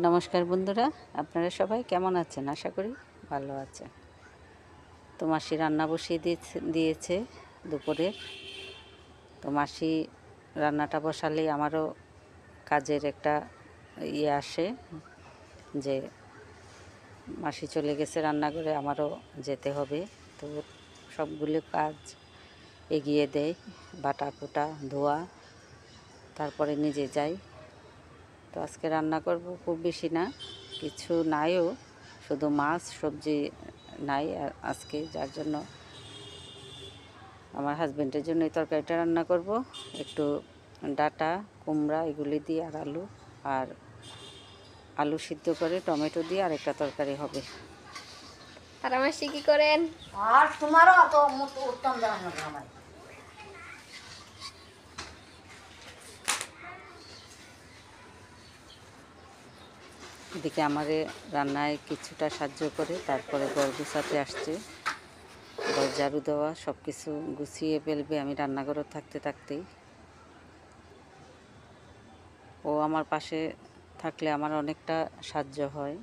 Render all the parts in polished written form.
নমস্কার বন্ধুরা, আপনারা সবাই কেমন আছেন? আশা করি ভালো আছেন। তো মাসি রান্না বসিয়ে দিয়েছে দুপুরের। তো মাসি রান্নাটা বসালেই আমারও কাজের একটা আসে যে মাসি চলে গেছে রান্নাঘরে, আমারও যেতে হবে। তো সবগুলো কাজ এগিয়ে দেয়, বাটা কুটা ধোয়া, তারপরে নিজে যাই। তো আজকে রান্না করব, খুব বেশি না, কিছু নাইও, শুধু মাছ সবজি নাই আজকে, যার জন্য আমার হাজব্যান্ডের জন্য এই তরকারিটা রান্না করব। একটু ডাঁটা কুমড়া এগুলি দিয়ে আর আলু সিদ্ধ করে টমেটো দিয়ে আর একটা তরকারি হবে। আর আমার কি করেন? আর তোমারও অত উত্তম জানো না আমার। এদিকে আমারে রান্নায় কিছুটা সাহায্য করে, তারপরে ঘর গুছাতে আসছে, ঘর ঝাড়ু দেওয়া, সব কিছু গুছিয়ে ফেলবে আমি রান্নাঘরে থাকতে থাকতেই। ও আমার পাশে থাকলে আমার অনেকটা সাহায্য হয়,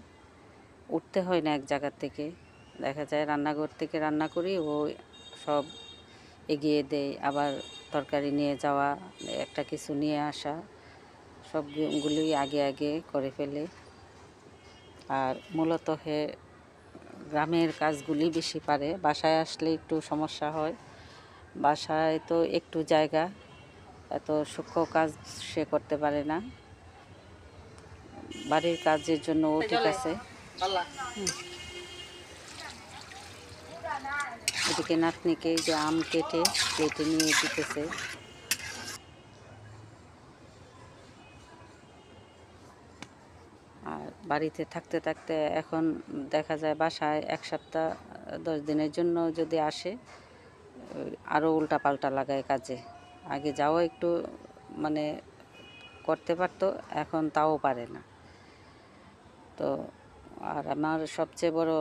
উঠতে হয় না এক জায়গার থেকে। দেখা যায় রান্নাঘর থেকে রান্না করি, ও সব এগিয়ে দেয়, আবার তরকারি নিয়ে যাওয়া, একটা কিছু নিয়ে আসা, সবগুলোই আগে আগে করে ফেলে। আর মূলত গ্রামের কাজগুলি বেশি পারে, বাসায় আসলে একটু সমস্যা হয়। বাসায় তো একটু জায়গা, এত সূক্ষ্ম কাজ সে করতে পারে না। বাড়ির কাজের জন্য ও ঠিক আছে। এদিকে নাতনিকে যে আম কেটে নিয়ে দিতেছে। আর বাড়িতে থাকতে থাকতে এখন দেখা যায় বাসায় 1 সপ্তাহ 10 দিনের জন্য যদি আসে, আরও উল্টাপাল্টা লাগায় কাজে। আগে যাও একটু মানে করতে পারতো, এখন তাও পারে না। তো আর আমার সবচেয়ে বড়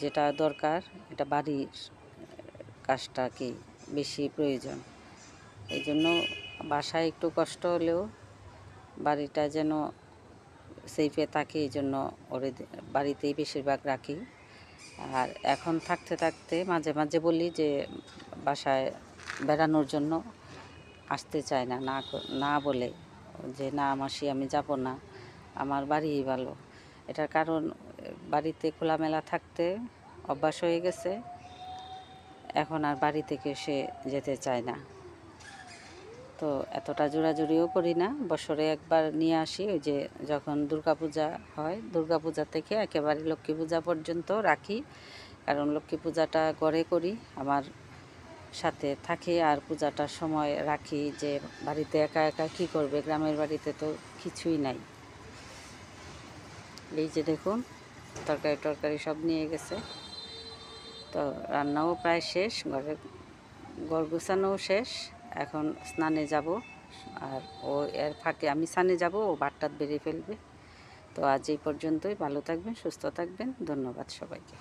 যেটা দরকার, এটা বাড়ির কাজটা কি বেশি প্রয়োজন। এই জন্য বাসায় একটু কষ্ট হলেও বাড়িটা যেন সেফে থাকে, এই জন্য ওরে বাড়িতেই বেশিরভাগ রাখি। আর এখন থাকতে থাকতে মাঝে মাঝে বলি যে বাসায় বেড়ানোর জন্য আসতে চায় না, না বলে যে না মাসি আমি যাব না, আমার বাড়িই ভালো। এটার কারণ বাড়িতে খোলামেলা থাকতে অভ্যাস হয়ে গেছে, এখন আর বাড়ি থেকে সে যেতে চায় না। তো এতটা জোরাজুরিও করি না, বছরে একবার নিয়ে আসি, ওই যে যখন দুর্গাপূজা হয়, দুর্গাপূজা থেকে একেবারে লক্ষ্মী পূজা পর্যন্ত রাখি। কারণ লক্ষ্মী পূজাটা ঘরে করি, আমার সাথে থাকে, আর পূজাটার সময় রাখি, যে বাড়িতে একা একা কী করবে, গ্রামের বাড়িতে তো কিছুই নাই। এই যে দেখুন তরকারি সব নিয়ে গেছে। তো রান্নাও প্রায় শেষ, ঘর গোছানোও শেষ, এখন স্নানে যাব। আর ও এর ফাঁকে আমি স্নানে যাব, ও বাথটাব বেরিয়ে ফেলবে। তো আজ এই পর্যন্তই, ভালো থাকবেন, সুস্থ থাকবেন, ধন্যবাদ সবাইকে।